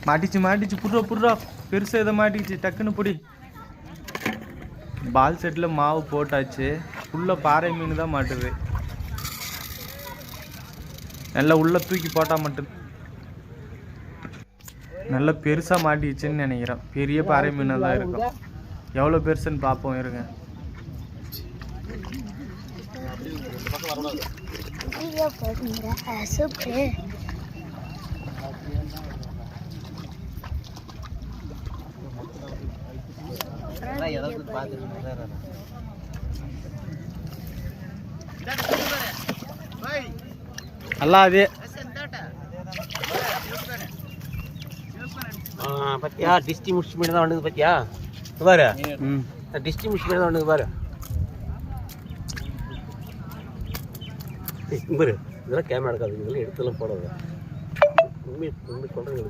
மாட்டிச்சு புடுறா பெருசாக இதை மாட்டிச்சு டக்குன்னு பிடி. பால் செட்டில் மாவு போட்டாச்சு. ஃபுல்லாக பாறை மீன் தான் மாட்டுது. நல்லா உள்ளே தூக்கி போட்டால் மட்டும் நல்லா பெருசாக மாட்டிச்சுன்னு நினைக்கிறேன். பெரிய பாறை மீன் தான் இருக்கும். எவ்வளோ பெருசுன்னு பார்ப்போம் இருங்க. அல்லாது பத்தியா டிஸ்டி முடிச்சு மீன் தான் வந்தது. பத்தியா பாரு டிஸ்டி முடிச்சு மீன் தான் வந்தது பாரு. பாரு இதெல்லாம் கேமரா எடுக்காது. இதெல்லாம் எடுத்துலாம் போடாது. உண்மை சொல்கிறேன்.